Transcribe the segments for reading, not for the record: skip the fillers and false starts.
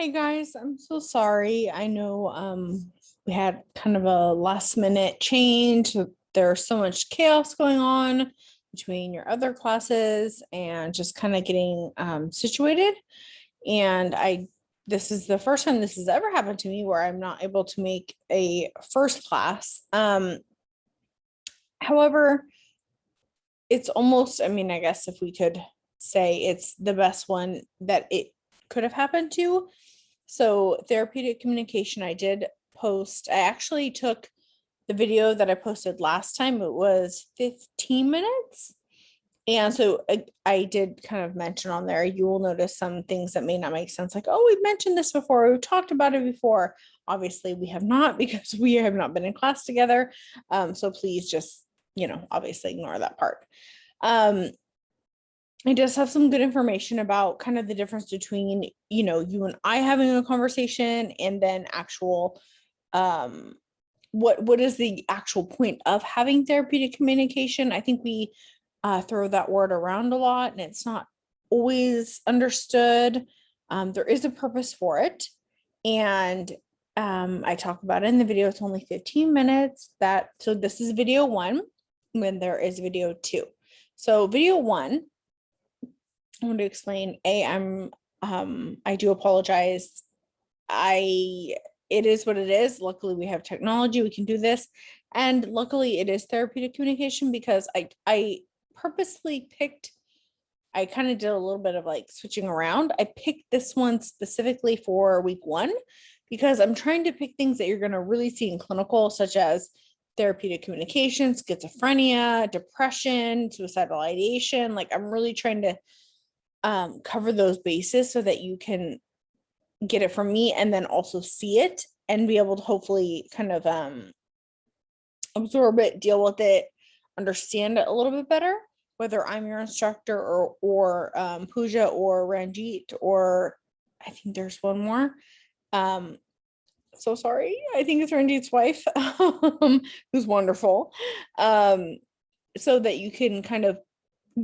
Hey guys, I'm so sorry. I know we had kind of a last minute change. There's so much chaos going on between your other classes and just kind of getting situated. And this is the first time this has ever happened to me where I'm not able to make a first class. However, it's almost, I mean, I guess if we could say it's the best one that it could have happened to. So therapeutic communication, I did post, I actually took the video that I posted last time. It was 15 minutes. And so I did kind of mention on there, you will notice some things that may not make sense. Like, oh, we've mentioned this before. We've talked about it before. Obviously we have not because we have not been in class together. So please just, obviously ignore that part. It does have some good information about kind of the difference between, you and I having a conversation and then actual, what is the actual point of having therapeutic communication. I think we throw that word around a lot and it's not always understood. There is a purpose for it. And I talk about it in the video. It's only 15 minutes. So this is video 1 when there is video 2. So video 1, I want to explain. I do apologize. It is what it is. Luckily, we have technology. We can do this. And luckily, it is therapeutic communication because I purposely picked, I kind of did a little bit of like switching around. I picked this one specifically for week 1 because I'm trying to pick things that you're going to really see in clinical, such as therapeutic communication, schizophrenia, depression, suicidal ideation. Like I'm really trying to cover those bases so that you can get it from me and then also see it and be able to hopefully kind of absorb it, deal with it, understand it a little bit better, whether I'm your instructor or Pooja or Ranjit, or I think there's one more. So sorry, I think it's Ranjit's wife, who's wonderful. So that you can kind of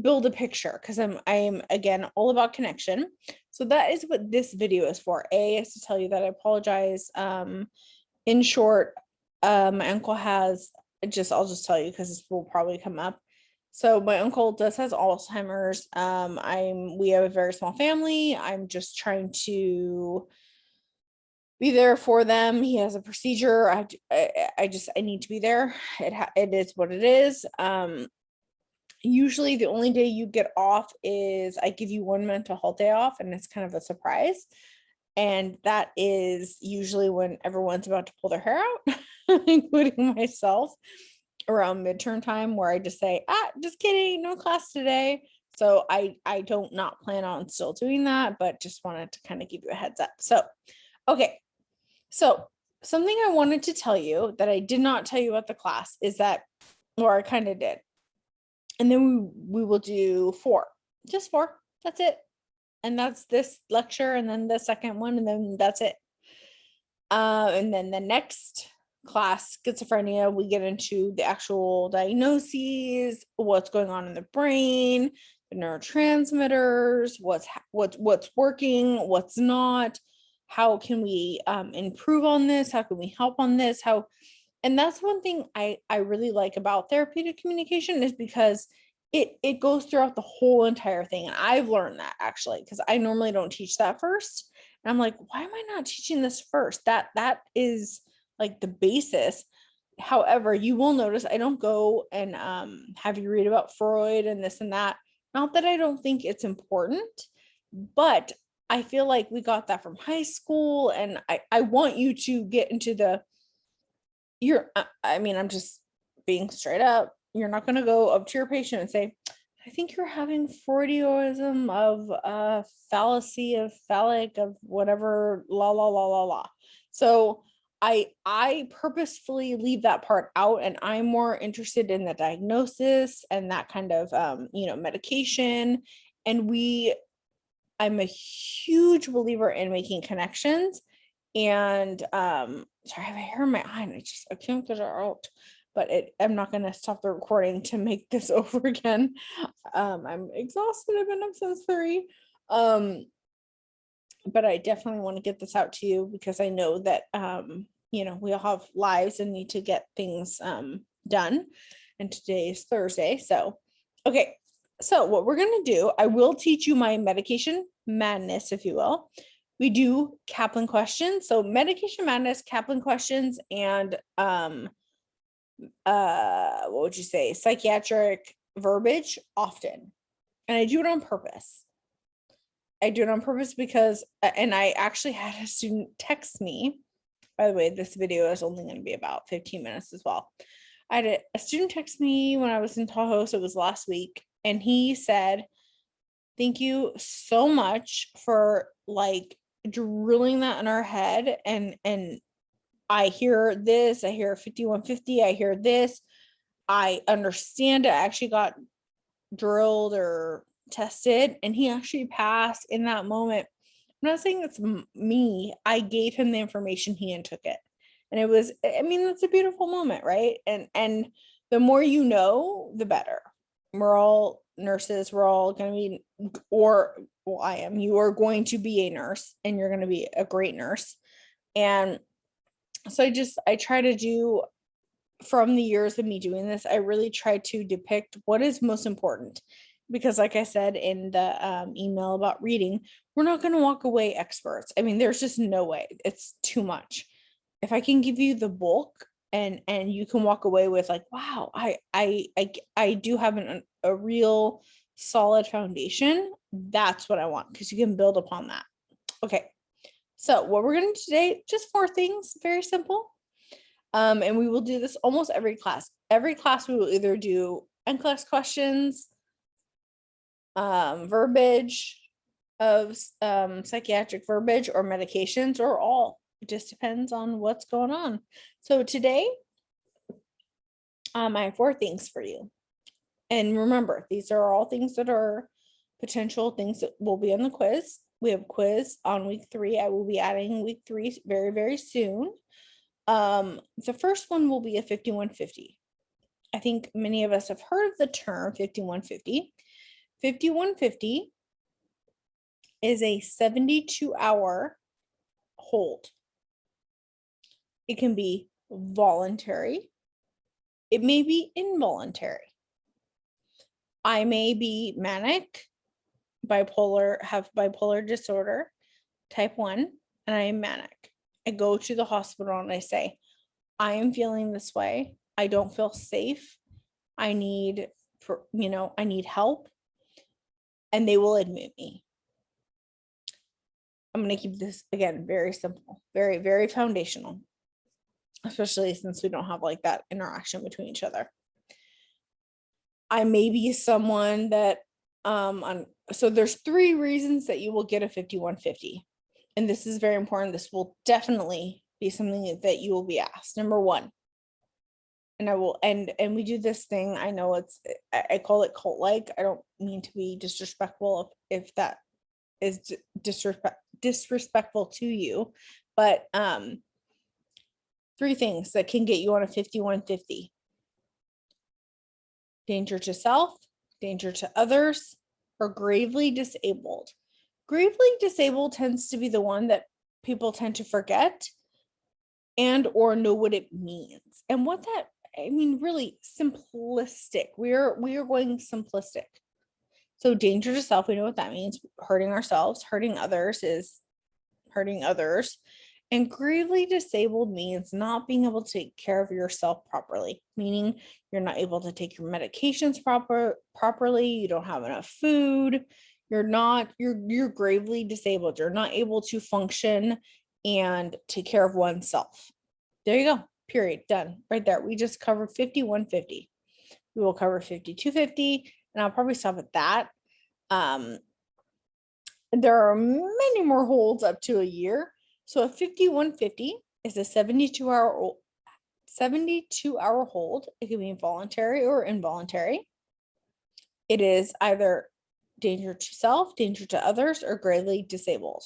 build a picture, because I am again all about connection. So that is what this video is for. Is to tell you that I apologize. In short, my uncle has I'll just tell you because this will probably come up. So my uncle has Alzheimer's. We have a very small family. I'm just trying to be there for them. He has a procedure. I need to be there. It is what it is. Usually the only day you get off is I give you 1 mental health day off, and it's kind of a surprise. And that is usually when everyone's about to pull their hair out, including myself, around midterm time, where I just say, just kidding, no class today. So I don't not plan on still doing that, but just wanted to kind of give you a heads up. So, okay. So something I wanted to tell you that I did not tell you about the class is that, or I kind of did. And then we will do 4, just 4. That's it. And that's this lecture, and then the second one, and then that's it. And then the next class, schizophrenia, we get into the actual diagnoses, what's going on in the brain, the neurotransmitters, what's working, what's not, how can we improve on this, how can we help on this, and that's one thing I really like about therapeutic communication, is because it goes throughout the whole entire thing. And I've learned that actually, because I normally don't teach that first. And I'm like, why am I not teaching this first? That is like the basis. However, you will notice I don't go and have you read about Freud and this and that. Not that I don't think it's important, but I feel like we got that from high school. And I want you to get into I'm just being straight up. You're not going to go up to your patient and say, I think you're having Freudism of fallacy of phallic of whatever, la, la, la, la, la. So I purposefully leave that part out, and I'm more interested in the diagnosis and that kind of, medication. And I'm a huge believer in making connections. And sorry, I have a hair in my eye and I can't get it out, but I'm not going to stop the recording to make this over again. I'm exhausted. I've been up since 3. but I definitely want to get this out to you because I know that, you know, we all have lives and need to get things done. And today is Thursday. So, okay. So what we're going to do, I will teach you my medication madness, if you will. We do Kaplan questions. So medication madness, Kaplan questions, and what would you say? Psychiatric verbiage often. And I do it on purpose. I do it on purpose because, and I actually had a student text me. By the way, this video is only going to be about 15 minutes as well. I had a student text me when I was in Tahoe, so it was last week, and he said, "Thank you so much for like drilling that in our head." And I hear this, I hear 5150, I hear this, I understand it. I actually got drilled or tested, and he actually passed in that moment. I'm not saying it's me. I gave him the information, he and took it. And it was, I mean, that's a beautiful moment, right? And the more you know, the better. We're all nurses, we're all going to be, or well, I am, you are going to be a nurse, and you're going to be a great nurse. And so I try to do, from the years of me doing this, I really try to depict what is most important. Because like I said in the email about reading, we're not going to walk away experts. I mean, there's just no way. It's too much. If I can give you the bulk and you can walk away with like, wow, I do have a real solid foundation. That's what I want, because you can build upon that. Okay. So what we're going to do today, just 4 things, very simple. And we will do this almost every class. Every class we will either do NCLEX questions, verbiage of psychiatric verbiage, or medications, or all. It just depends on what's going on. So today, I have 4 things for you. And remember, these are all things that are potential things that will be on the quiz. We have quiz on week 3. I will be adding week 3 very, very soon. The first one will be a 5150. I think many of us have heard of the term 5150. 5150 is a 72-hour hold. It can be voluntary. It may be involuntary. I may be manic, bipolar, have bipolar disorder, type 1, and I am manic. I go to the hospital and I say, I am feeling this way. I don't feel safe. I need, I need help. And they will admit me. I'm going to keep this, again, very simple, very, very foundational, especially since we don't have like that interaction between each other. I may be someone that, so there's 3 reasons that you will get a 5150. And this is very important. This will definitely be something that you will be asked. Number 1, and I will, and we do this thing. I know it's, I call it cult-like. I don't mean to be disrespectful if that is disrespectful to you, but 3 things that can get you on a 5150. Danger to self, danger to others, or gravely disabled. Gravely disabled tends to be the one that people tend to forget and or know what it means. And what that, I mean, really simplistic. We are going simplistic. So danger to self, we know what that means. Hurting ourselves, hurting others is hurting others. And gravely disabled means not being able to take care of yourself properly, meaning you're not able to take your medications properly, you don't have enough food, you're gravely disabled, you're not able to function and take care of oneself. There you go, period, done, right there. We just covered 5150. We will cover 5250, and I'll probably stop at that. There are many more holds up to a year. So a 5150 is a 72-hour hold. It can be voluntary or involuntary. It is either danger to self, danger to others, or gravely disabled.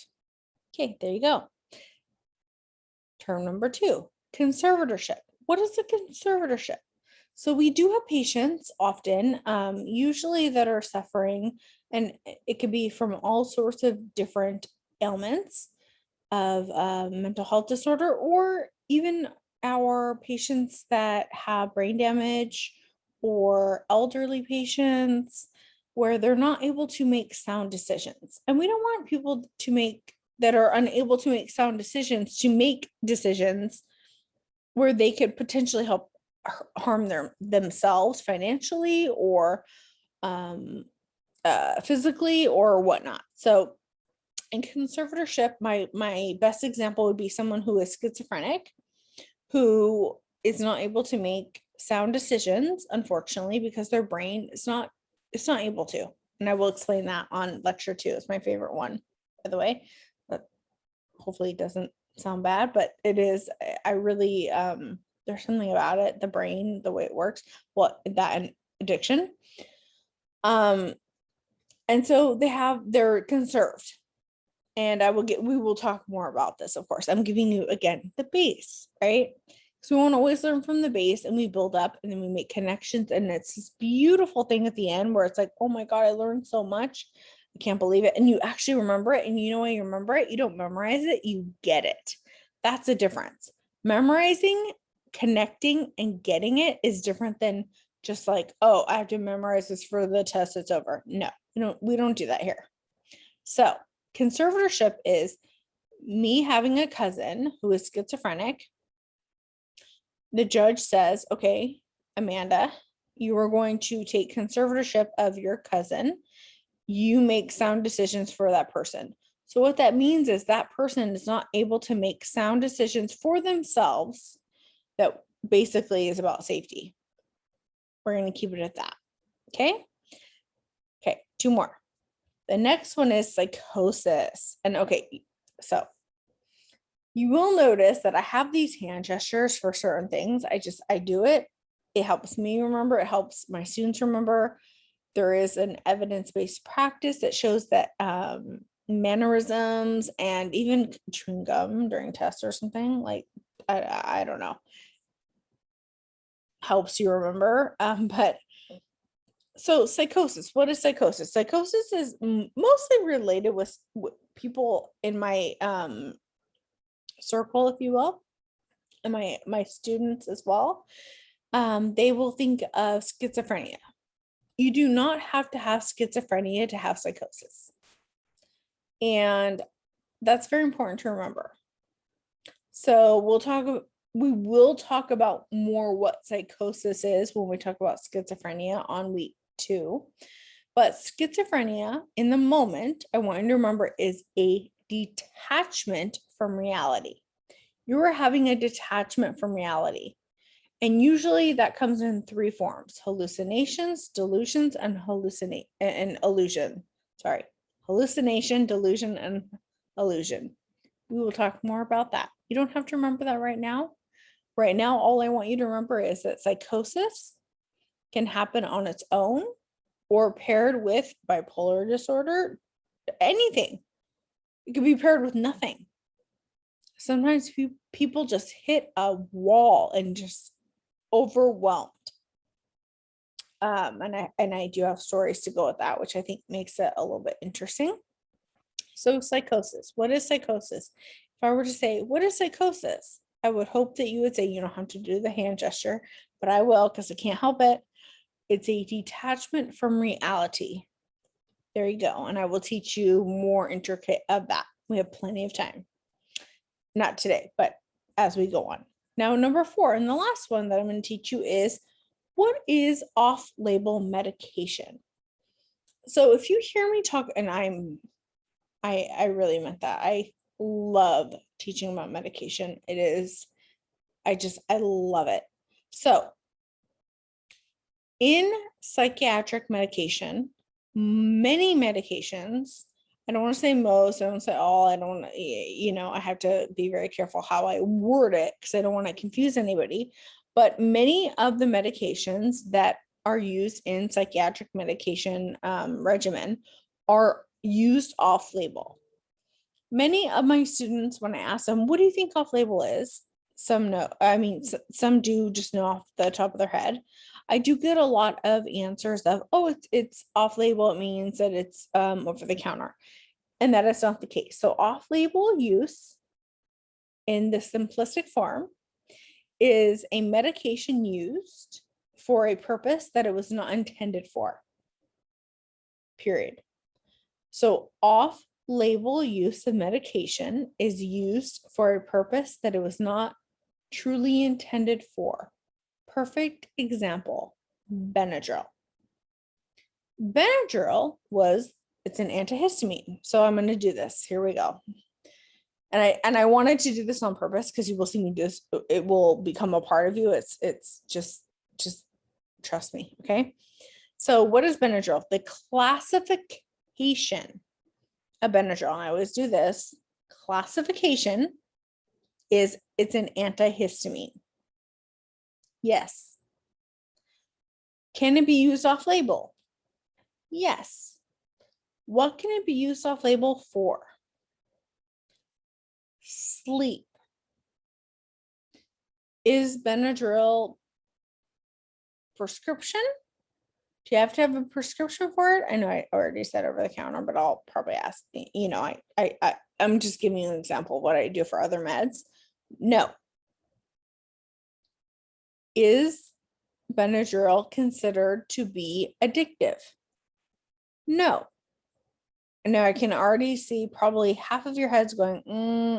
Okay, there you go. Term number 2, conservatorship. What is a conservatorship? So we do have patients often, usually that are suffering, and it could be from all sorts of different ailments of mental health disorder, or even our patients that have brain damage or elderly patients where they're not able to make sound decisions. And we don't want people to make that are unable to make sound decisions to make decisions where they could potentially help harm themselves financially or physically or whatnot. So in conservatorship, my best example would be someone who is schizophrenic, who is not able to make sound decisions, unfortunately, because their brain is not, it's not able to. And I will explain that on lecture 2. It's my favorite one, by the way, but hopefully it doesn't sound bad, but it is. I really, there's something about it, the brain, the way it works, that and addiction. And so they're conserved. And we will talk more about this, of course. I'm giving you, again, the base, right? So we want to always learn from the base, and we build up, and then we make connections. And it's this beautiful thing at the end where it's like, oh my God, I learned so much. I can't believe it. And you actually remember it. And you know why you remember it? You don't memorize it, you get it. That's the difference. Memorizing, connecting, and getting it is different than just like, oh, I have to memorize this for the test, it's over. No, we don't do that here. So conservatorship is me having a cousin who is schizophrenic. The judge says, okay, Amanda, you are going to take conservatorship of your cousin. You make sound decisions for that person. So what that means is that person is not able to make sound decisions for themselves. That basically is about safety. We're going to keep it at that. Okay. Okay. 2 more. The next one is psychosis. And okay, so you will notice that I have these hand gestures for certain things. I do it. It helps me remember. It helps my students remember. There is an evidence-based practice that shows that mannerisms and even chewing gum during tests or something, like, I don't know, helps you remember. But so psychosis, what is psychosis? Psychosis is mostly related with people in my circle, if you will, and my students as well. They will think of schizophrenia. You do not have to have schizophrenia to have psychosis. And that's very important to remember. So we will talk about more what psychosis is when we talk about schizophrenia on week 2. But schizophrenia in the moment, I want you to remember, is a detachment from reality. You are having a detachment from reality. And usually that comes in 3 forms: hallucinations, delusions, and illusion. Sorry, hallucination, delusion, and illusion. We will talk more about that. You don't have to remember that right now. Right now, all I want you to remember is that psychosis can happen on its own or paired with bipolar disorder, anything. It could be paired with nothing. Sometimes people just hit a wall and just overwhelmed. And I do have stories to go with that, which I think makes it a little bit interesting. So psychosis, what is psychosis? If I were to say, what is psychosis? I would hope that you would say, you don't have to do the hand gesture, but I will, because I can't help it. It's a detachment from reality. There you go. And I will teach you more intricate of that. We have plenty of time. Not today, but as we go on. Now, number 4, and the last one that I'm going to teach you is, what is off-label medication? So if you hear me talk, and I really meant that. I love teaching about medication. It is, I love it. So in psychiatric medication, many medications, I don't want to say most, I don't say all, I don't, I have to be very careful how I word it because I don't want to confuse anybody. But many of the medications that are used in psychiatric medication regimen are used off-label. Many of my students, when I ask them, what do you think off-label is? Some know, some do just know off the top of their head. I do get a lot of answers of, oh, it's off-label. It means that it's over the counter. And that is not the case. So off-label use in the simplistic form is a medication used for a purpose that it was not intended for, period. So off-label use of medication is used for a purpose that it was not truly intended for. Perfect example, Benadryl. Benadryl it's an antihistamine. So I'm going to do this. Here we go. And I wanted to do this on purpose because you will see me do this. It will become a part of you. It's just trust me. Okay. So what is Benadryl? The classification of Benadryl, and I always do this, classification is it's an antihistamine. Yes. Can it be used off label? Yes. What can it be used off label for? Sleep. Is Benadryl prescription? Do you have to have a prescription for it? I know I already said over the counter, but I'll probably ask, I'm just giving you an example of what I do for other meds. No. Is Benadryl considered to be addictive? No. Now I can already see probably half of your heads going,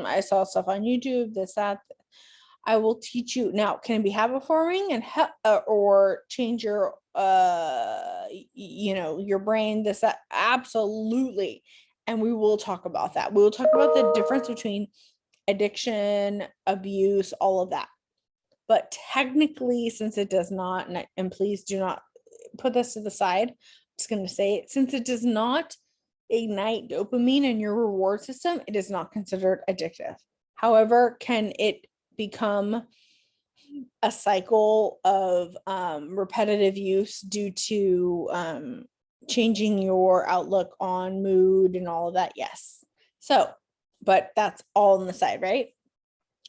I saw stuff on YouTube, this, that. I will teach you. Now, can it be habit forming and or change your your brain, this, that? Absolutely. And we will talk about that. We will talk about the difference between addiction, abuse, all of that. But technically, since it does not, and please do not put this to the side, I'm just going to say it, since it does not ignite dopamine in your reward system, it is not considered addictive. However, can it become a cycle of repetitive use due to changing your outlook on mood and all of that? Yes. So, but that's all on the side, right?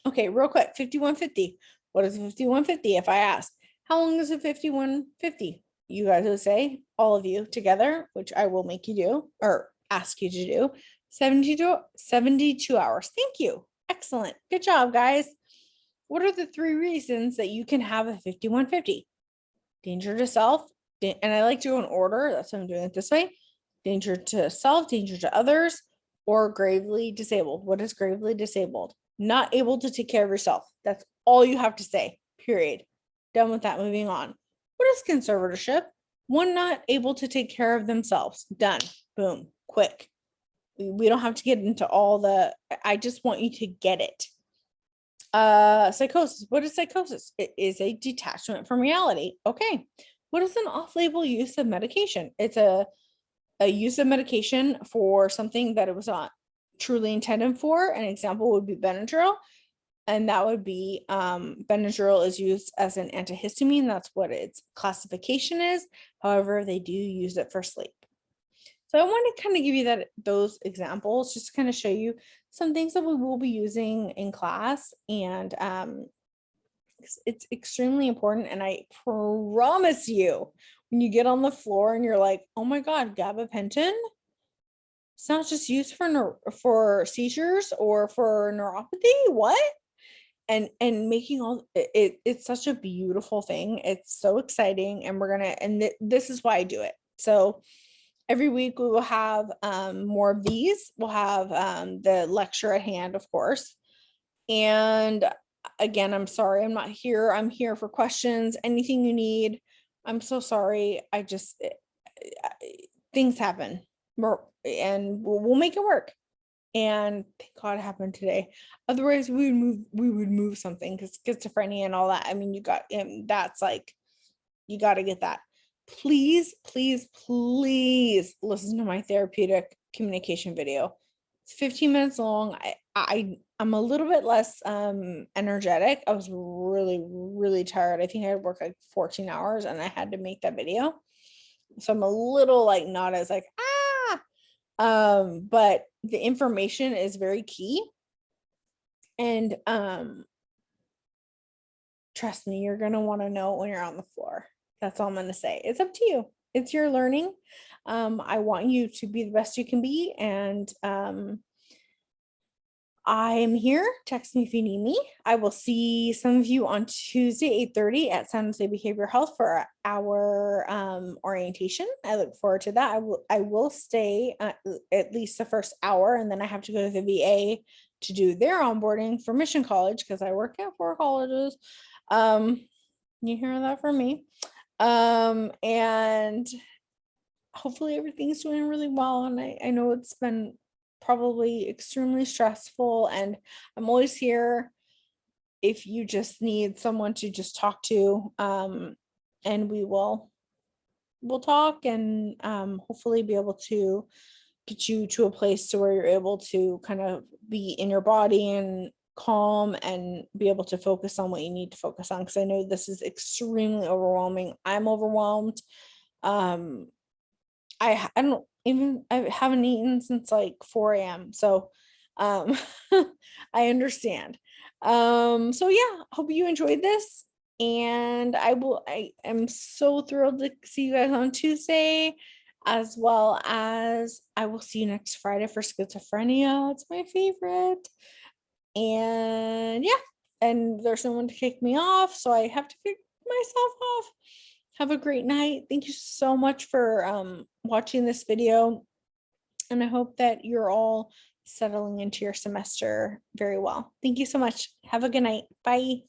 Okay, real quick, 5150. What is 5150? If I asked, how long is a 5150? You guys would say, all of you together, which I will make you do or ask you to do, 72 hours. Thank you. Excellent. Good job, guys. What are the 3 reasons that you can have a 5150? Danger to self, and I like to go in order. That's why I'm doing it this way. Danger to self, danger to others, or gravely disabled. What is gravely disabled? Not able to take care of yourself. That's all you have to say, period. Done with that, moving on. What is conservatorship? One not able to take care of themselves. Done. Boom. Quick. We don't have to get into all the, I just want you to get it. Psychosis. What is psychosis? It is a detachment from reality. Okay. What is an off-label use of medication? It's a use of medication for something that it was not truly intended for. An example would be Benadryl. And that would be Benadryl is used as an antihistamine. That's what its classification is. However, they do use it for sleep. So I want to kind of give you those examples, just to kind of show you some things that we will be using in class. And it's extremely important. And I promise you, when you get on the floor and you're like, oh my God, gabapentin, it's not just used for seizures or for neuropathy. What? And making all it's such a beautiful thing. It's so exciting. And this is why I do it. So every week we will have more of these. We'll have the lecture at hand, of course. And again, I'm sorry, I'm not here. I'm here for questions, anything you need. I'm so sorry. Things happen and we'll make it work. And thank God it happened today. Otherwise, we would move something, because schizophrenia and all that. I mean, that's like, you got to get that. Please, please, please listen to my therapeutic communication video. It's 15 minutes long. I'm a little bit less energetic. I was really, really tired. I think I had worked like 14 hours and I had to make that video. So I'm a little like not as like, but the information is very key. And trust me, you're going to want to know when you're on the floor. That's all I'm going to say. It's up to you. It's your learning. I want you to be the best you can be. And I am here. Text me if you need me. I will see some of you on Tuesday, 8:30 at San Jose Behavioral Health for our orientation. I look forward to that. I will stay at least the first hour, and then I have to go to the VA to do their onboarding for Mission College because I work at 4 colleges. You hear that from me. And hopefully everything's doing really well. And I know it's been probably extremely stressful, and I'm always here if you just need someone to just talk to. And we'll talk, and hopefully be able to get you to a place to where you're able to kind of be in your body and calm and be able to focus on what you need to focus on, because I know this is extremely overwhelming. I'm overwhelmed. I haven't eaten since like 4 a.m. So I understand. So yeah, hope you enjoyed this. And I am so thrilled to see you guys on Tuesday, as well as I will see you next Friday for schizophrenia. It's my favorite. And yeah, and there's no one to kick me off, so I have to kick myself off. Have a great night. Thank you so much for watching this video, and I hope that you're all settling into your semester very well. Thank you so much. Have a good night. Bye.